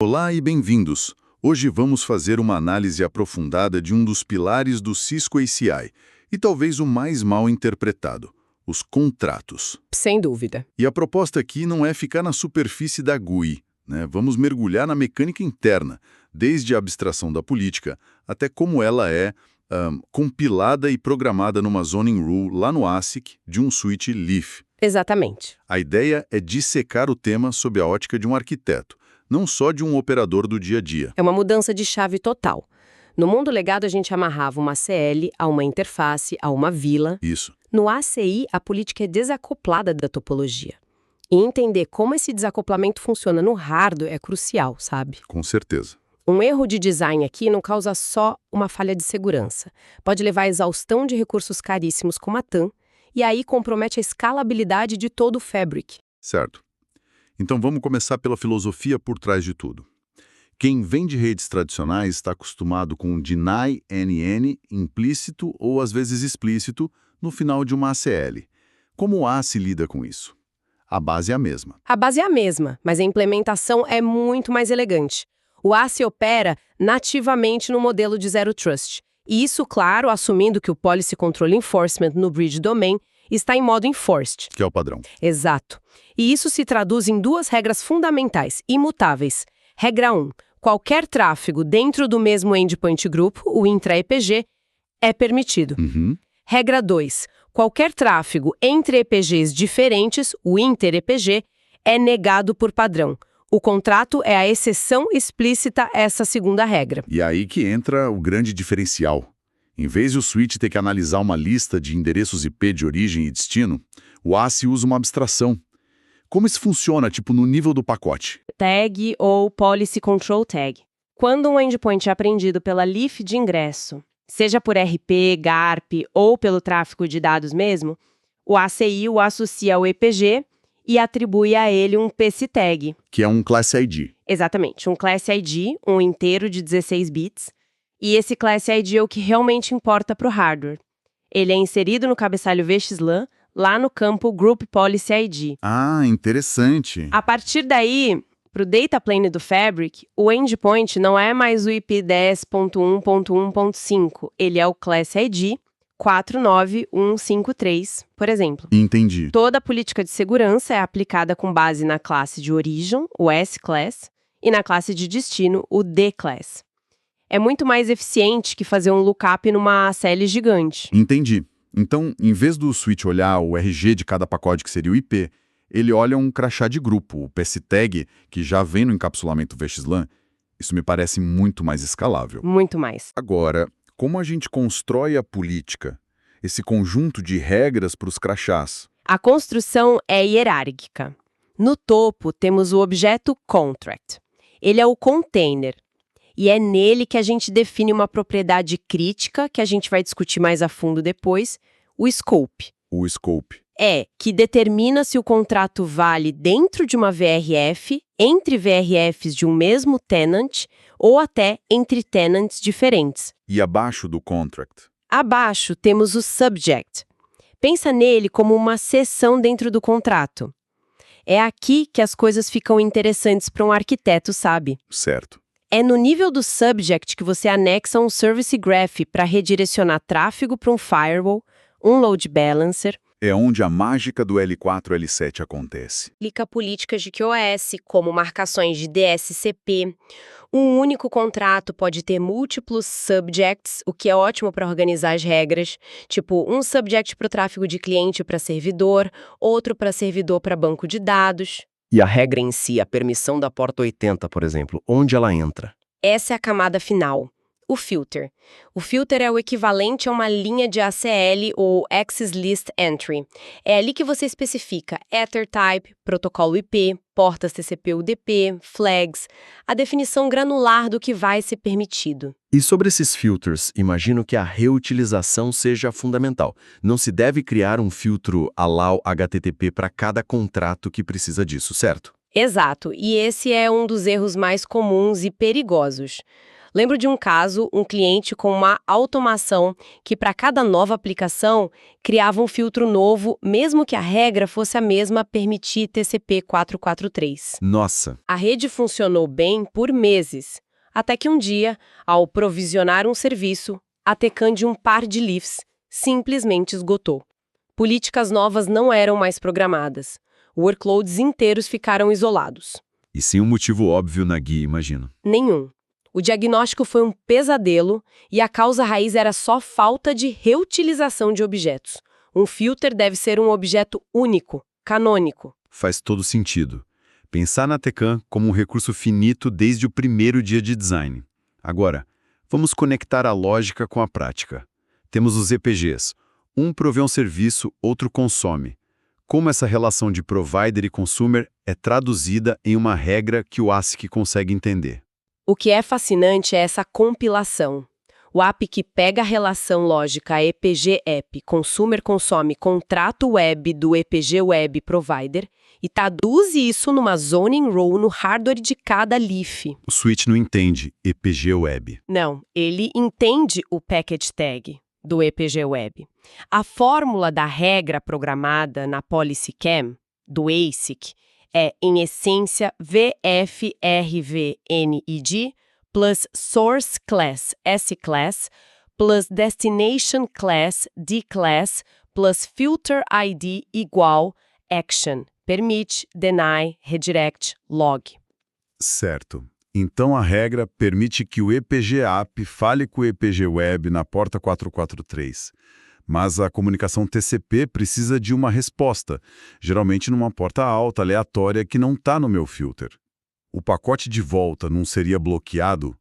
Olá e bem-vindos! Hoje vamos fazer uma análise aprofundada de um dos pilares do Cisco ACI, e talvez o mais mal interpretado, os contratos. Sem dúvida. E a proposta aqui não é ficar na superfície da GUI, né? Vamos mergulhar na mecânica interna, desde a abstração da política até como ela é compilada e programada numa zoning rule lá no ASIC de um switch Leaf. Exatamente. A ideia é dissecar o tema sob a ótica de um arquiteto, não só de um operador do dia a dia. É uma mudança de chave total. No mundo legado, a gente amarrava uma CL a uma interface, a uma vila. Isso. No ACI, a política é desacoplada da topologia. E entender como esse desacoplamento funciona no hardware é crucial, sabe? Com certeza. Um erro de design aqui não causa só uma falha de segurança. Pode levar à exaustão de recursos caríssimos como a TAM, e aí compromete a escalabilidade de todo o fabric. Certo. Então vamos começar pela filosofia por trás de tudo. Quem vem de redes tradicionais está acostumado com um deny NN implícito ou às vezes explícito no final de uma ACL. Como o ACI lida com isso? A base é a mesma. A base é a mesma, mas a implementação é muito mais elegante. O ACI opera nativamente no modelo de Zero Trust. E isso, claro, assumindo que o Policy Control Enforcement no Bridge Domain está em modo enforced. Que é o padrão. Exato. E isso se traduz em duas regras fundamentais, imutáveis. Regra 1. Qualquer tráfego dentro do mesmo endpoint group, o intra-EPG, é permitido. Regra 2. Qualquer tráfego entre EPGs diferentes, o inter-EPG, é negado por padrão. O contrato é a exceção explícita a essa segunda regra. E aí que entra o grande diferencial. Em vez de o switch ter que analisar uma lista de endereços IP de origem e destino, o ACI usa uma abstração. Como isso funciona, tipo, no nível do pacote? Tag ou Policy Control Tag. Quando um endpoint é apreendido pela Leaf de ingresso, seja por RP, GARP ou pelo tráfego de dados mesmo, o ACI o associa ao EPG e atribui a ele um PC Tag. Que é um Class ID. Exatamente, um Class ID, um inteiro de 16 bits, e esse Class ID é o que realmente importa para o hardware. Ele é inserido no cabeçalho VXLAN, lá no campo Group Policy ID. Ah, interessante. A partir daí, para o data plane do Fabric, o endpoint não é mais o IP 10.1.1.5, ele é o Class ID 49153, por exemplo. Entendi. Toda a política de segurança é aplicada com base na classe de origem, o S-Class, e na classe de destino, o D-Class. É muito mais eficiente que fazer um lookup numa ACL gigante. Entendi. Então, em vez do switch olhar o RG de cada pacote, que seria o IP, ele olha um crachá de grupo, o PC Tag, que já vem no encapsulamento VXLAN. Isso me parece muito mais escalável. Muito mais. Agora, como a gente constrói a política, esse conjunto de regras para os crachás? A construção é hierárquica. No topo, temos o objeto contract. Ele é o container. E é nele que a gente define uma propriedade crítica, que a gente vai discutir mais a fundo depois, o scope. O scope. Que determina se o contrato vale dentro de uma VRF, entre VRFs de um mesmo tenant, ou até entre tenants diferentes. E abaixo do contract? Abaixo temos o subject. Pensa nele como uma seção dentro do contrato. É aqui que as coisas ficam interessantes para um arquiteto, sabe? Certo. É no nível do subject que você anexa um service graph para redirecionar tráfego para um firewall, um load balancer. É onde a mágica do L4 e L7 acontece. Aplica políticas de QoS, como marcações de DSCP. Um único contrato pode ter múltiplos subjects, o que é ótimo para organizar as regras. Tipo, um subject para o tráfego de cliente para servidor, outro para servidor para banco de dados. E a regra em si, a permissão da porta 80, por exemplo, onde ela entra? Essa é a camada final, o filter. O filter é o equivalente a uma linha de ACL ou Access List Entry. É ali que você especifica Ether Type, protocolo IP, portas TCP/UDP, flags, a definição granular do que vai ser permitido. E sobre esses filters, imagino que a reutilização seja fundamental. Não se deve criar um filtro allow HTTP para cada contrato que precisa disso, certo? Exato, e esse é um dos erros mais comuns e perigosos. Lembro de um caso, um cliente com uma automação que para cada nova aplicação criava um filtro novo, mesmo que a regra fosse a mesma, permitir TCP 443. Nossa, A rede funcionou bem por meses, até que um dia, ao provisionar um serviço, a TCAM de um par de leafs simplesmente esgotou. Políticas novas não eram mais programadas. Workloads inteiros ficaram isolados. e sem um motivo óbvio na guia, imagino. Nenhum. O diagnóstico foi um pesadelo e a causa raiz era só falta de reutilização de objetos. Um filter deve ser um objeto único, canônico. Faz todo sentido. Pensar na TCAM como um recurso finito desde o primeiro dia de design. Agora, vamos conectar a lógica com a prática. Temos os EPGs. Um provê um serviço, outro consome. Como essa relação de provider e consumer é traduzida em uma regra que o ASIC consegue entender? O que é fascinante é essa compilação. O API pega a relação lógica EPG-App, consumer-consome, contrato web do EPG Web Provider e traduz isso numa zoning rule no hardware de cada leaf. O switch não entende EPG Web. Não, ele entende o package tag do EPG Web. A fórmula da regra programada na PolicyCam, do ASIC, é, em essência, VFRVNID plus Source Class, S-Class, plus Destination Class, D-Class, plus Filter ID igual Action, Permit, Deny, Redirect, Log. Certo. Então a regra permite que o EPG App fale com o EPG Web na porta 443. Mas a comunicação TCP precisa de uma resposta, geralmente numa porta alta, aleatória, que não está no meu filter. O pacote de volta não seria bloqueado?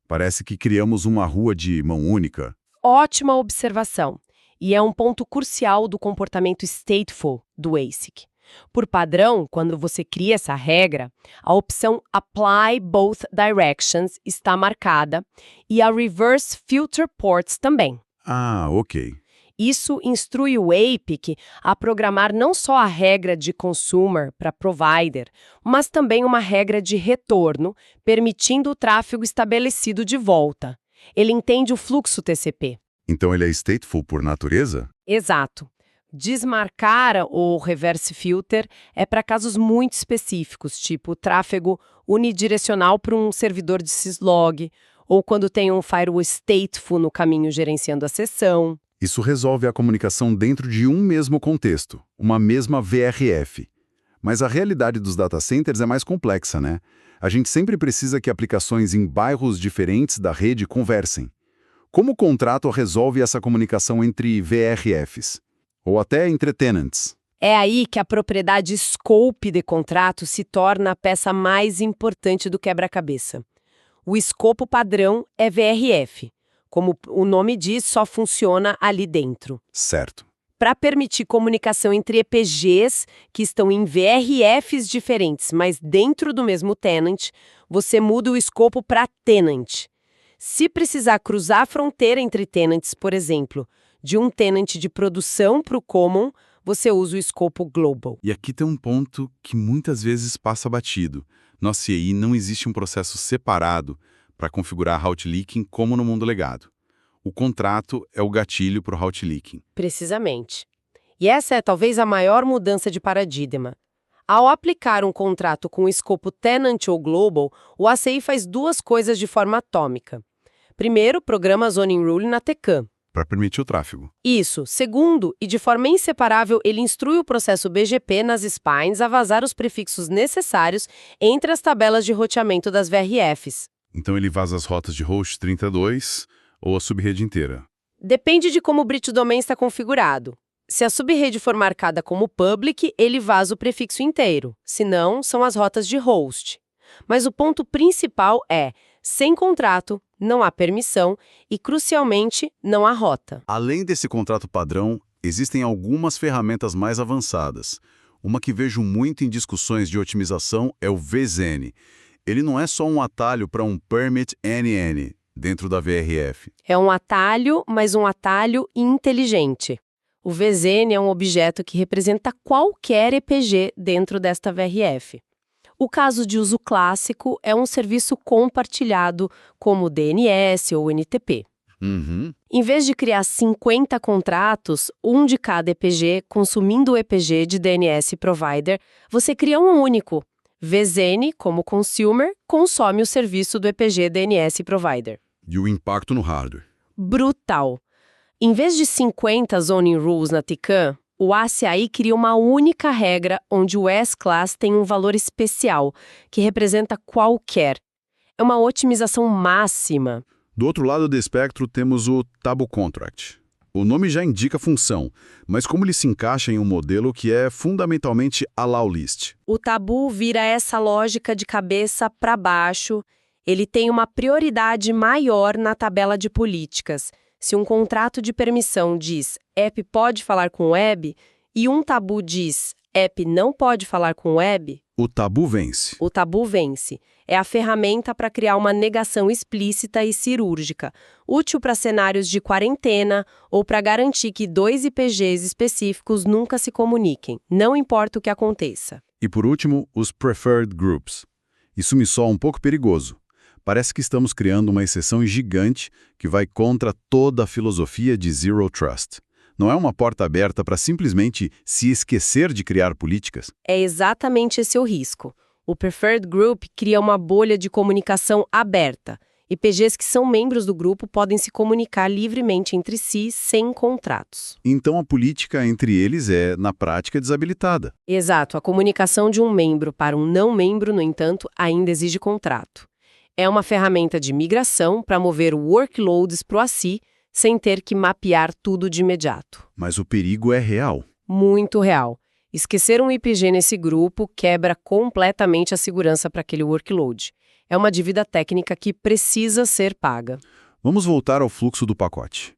Parece que criamos uma rua de mão única. Ótima observação. E é um ponto crucial do comportamento stateful do ASIC. Por padrão, quando você cria essa regra, a opção Apply Both Directions está marcada e a Reverse Filter Ports também. Ah, ok. Isso instrui o APIC a programar não só a regra de consumer para provider, mas também uma regra de retorno, permitindo o tráfego estabelecido de volta. Ele entende o fluxo TCP. Então ele é stateful por natureza? Exato. Desmarcar o reverse filter é para casos muito específicos, tipo tráfego unidirecional para um servidor de syslog, ou quando tem um firewall stateful no caminho gerenciando a sessão. Isso resolve a comunicação dentro de um mesmo contexto, uma mesma VRF. Mas a realidade dos data centers é mais complexa, né? A gente sempre precisa que aplicações em bairros diferentes da rede conversem. Como o contrato resolve essa comunicação entre VRFs? Ou até entre tenants? É aí que a propriedade scope de contrato se torna a peça mais importante do quebra-cabeça. O escopo padrão é VRF. Como o nome diz, só funciona ali dentro. Certo. Para permitir comunicação entre EPGs que estão em VRFs diferentes, mas dentro do mesmo tenant, você muda o escopo para tenant. Se precisar cruzar a fronteira entre tenants, por exemplo, de um tenant de produção para o common, você usa o escopo global. E aqui tem um ponto que muitas vezes passa batido. No CI não existe um processo separado para configurar route leaking como no mundo legado. O contrato é o gatilho para o route leaking. Precisamente. E essa é talvez a maior mudança de paradigma. Ao aplicar um contrato com o escopo tenant ou global, o ACI faz duas coisas de forma atômica. Primeiro, programa a zoning rule na TCAM. Para permitir o tráfego. Isso. Segundo, e de forma inseparável, ele instrui o processo BGP nas spines a vazar os prefixos necessários entre as tabelas de roteamento das VRFs. Então ele vaza as rotas de host 32 ou a subrede inteira. Depende de como o bridge domain está configurado. Se a subrede for marcada como public, ele vaza o prefixo inteiro. Se não, são as rotas de host. Mas o ponto principal é, sem contrato, não há permissão e, crucialmente, não há rota. Além desse contrato padrão, existem algumas ferramentas mais avançadas. Uma que vejo muito em discussões de otimização é o VZN. Ele não é só um atalho para um Permit NN dentro da VRF. É um atalho, mas um atalho inteligente. O VZN é um objeto que representa qualquer EPG dentro desta VRF. O caso de uso clássico é um serviço compartilhado, como o DNS ou NTP. Uhum. Em vez de criar 50 contratos, um de cada EPG, consumindo o EPG de DNS provider, você cria um único. VZN, como consumer, consome o serviço do EPG DNS provider. E o impacto no hardware? Brutal. Em vez de 50 zoning rules na TCAN, o ACAI cria uma única regra onde o S-Class tem um valor especial, que representa qualquer. É uma otimização máxima. Do outro lado do espectro temos o Tabu Contract. O nome já indica função, mas como ele se encaixa em um modelo que é fundamentalmente allow list? O tabu vira essa lógica de cabeça para baixo. Ele tem uma prioridade maior na tabela de políticas. Se um contrato de permissão diz app pode falar com web e um tabu diz app não pode falar com web, O tabu vence. o tabu vence. É a ferramenta para criar uma negação explícita e cirúrgica, útil para cenários de quarentena ou para garantir que dois IPGs específicos nunca se comuniquem, não importa o que aconteça. E por último, os Preferred Groups. Isso me soa um pouco perigoso. Parece que estamos criando uma exceção gigante que vai contra toda a filosofia de Zero Trust. Não é uma porta aberta para simplesmente se esquecer de criar políticas? É exatamente esse o risco. O Preferred Group cria uma bolha de comunicação aberta. IPGs que são membros do grupo podem se comunicar livremente entre si sem contratos. Então a política entre eles é, na prática, desabilitada. Exato, a comunicação de um membro para um não membro, no entanto, ainda exige contrato. É uma ferramenta de migração para mover workloads para o ACI sem ter que mapear tudo de imediato. Mas o perigo é real. Muito real. Esquecer um IPG nesse grupo quebra completamente a segurança para aquele workload. É uma dívida técnica que precisa ser paga. Vamos voltar ao fluxo do pacote.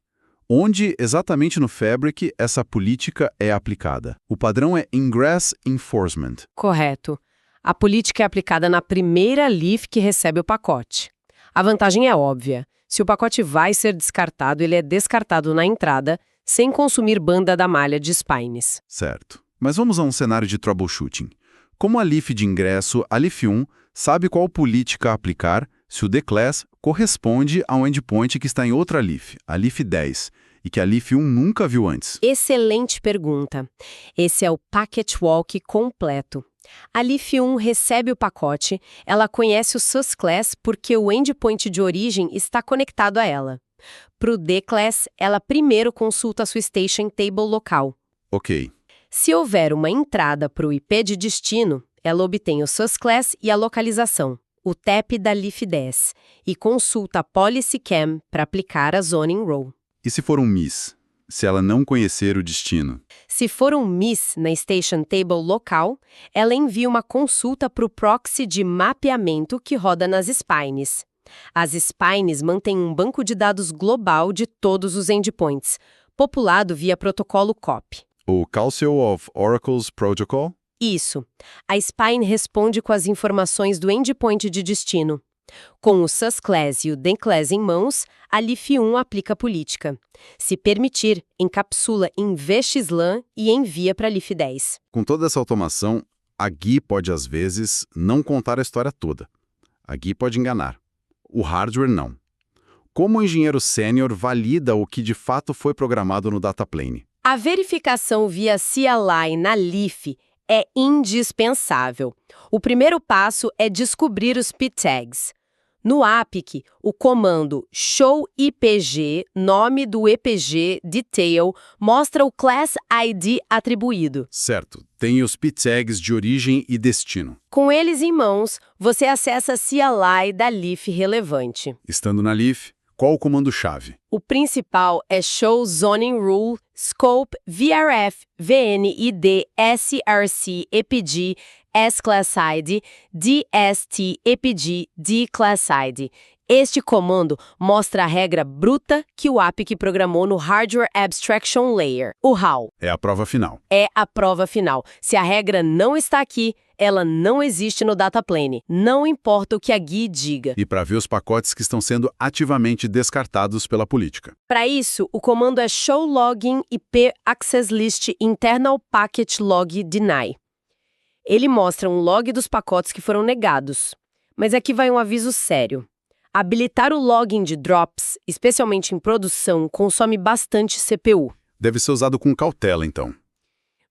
Onde, exatamente no Fabric, essa política é aplicada? O padrão é Ingress Enforcement. Correto. A política é aplicada na primeira leaf que recebe o pacote. A vantagem é óbvia. Se o pacote vai ser descartado, ele é descartado na entrada, sem consumir banda da malha de spines. Certo. Mas vamos a um cenário de troubleshooting. Como a leaf de ingresso, a leaf 1 sabe qual política aplicar se o declass corresponde a um endpoint que está em outra leaf, a leaf 10, e que a leaf 1 nunca viu antes? Excelente pergunta. Esse é o packet walk completo. A leaf 1 recebe o pacote, ela conhece o source class porque o endpoint de origem está conectado a ela. Para o declass, ela primeiro consulta a sua station table local. Ok. Se houver uma entrada para o IP de destino, ela obtém o source class e a localização, o TAP da leaf 10, e consulta a PolicyCam para aplicar a zoning rule. E se for um miss? Se ela não conhecer o destino? Se for um miss na station table local, ela envia uma consulta para o proxy de mapeamento que roda nas spines. As spines mantêm um banco de dados global de todos os endpoints, populado via protocolo COP. O Calcio of Oracle's Protocol? Isso. A spine responde com as informações do endpoint de destino. Com o susclass e o declass em mãos, a leaf 1 aplica a política. Se permitir, encapsula em VXLAN e envia para a leaf 10. Com toda essa automação, a GUI pode, às vezes, não contar a história toda. A GUI pode enganar. O hardware não. Como o engenheiro sênior valida o que de fato foi programado no dataplane? A verificação via CLI na leaf é indispensável. O primeiro passo é descobrir os p-tags. No APIC, o comando showIPG, nome do EPG detail, mostra o class ID atribuído. Certo. Tem os p-tags de origem e destino. Com eles em mãos, você acessa a CLI da leaf relevante. Estando na leaf, qual o comando-chave? O principal é show zoning rule, scope, VRF, VNID, SRC, EPG, S-Class-ID, DST-EPG, D-Class-ID. Este comando mostra a regra bruta que o APIC programou no Hardware Abstraction Layer, o HAL. É a prova final. É a prova final. Se a regra não está aqui, ela não existe no dataplane. Não importa o que a GUI diga. E para ver os pacotes que estão sendo ativamente descartados pela política. Para isso, o comando é show login IP access list internal packet log deny. Ele mostra um log dos pacotes que foram negados. Mas aqui vai um aviso sério. Habilitar o login de drops, especialmente em produção, consome bastante CPU. Deve ser usado com cautela, então.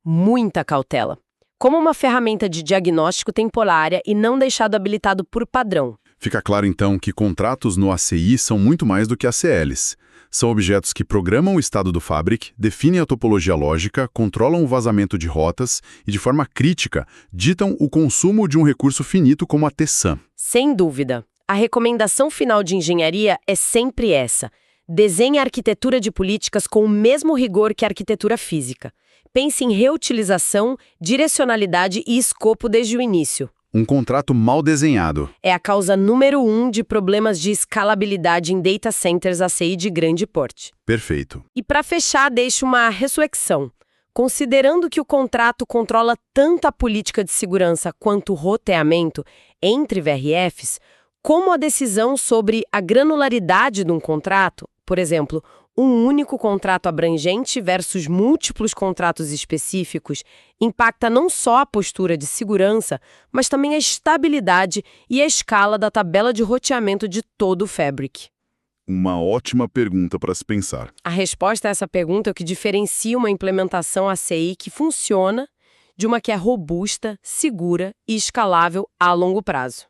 Muita cautela. Como uma ferramenta de diagnóstico temporária e não deixado habilitado por padrão. Fica claro, então, que contratos no ACI são muito mais do que ACLs. São objetos que programam o estado do Fabric, definem a topologia lógica, controlam o vazamento de rotas e, de forma crítica, ditam o consumo de um recurso finito como a TSAM. Sem dúvida. A recomendação final de engenharia é sempre essa. Desenhe a arquitetura de políticas com o mesmo rigor que a arquitetura física. Pense em reutilização, direcionalidade e escopo desde o início. Um contrato mal desenhado. É a causa número 1 de problemas de escalabilidade em data centers ACI de grande porte. Perfeito. E para fechar, deixo uma reflexão. Considerando que o contrato controla tanto a política de segurança quanto o roteamento entre VRFs, como a decisão sobre a granularidade de um contrato, por exemplo, um único contrato abrangente versus múltiplos contratos específicos, impacta não só a postura de segurança, mas também a estabilidade e a escala da tabela de roteamento de todo o Fabric. Uma ótima pergunta para se pensar. A resposta a essa pergunta é o que diferencia uma implementação ACI que funciona de uma que é robusta, segura e escalável a longo prazo.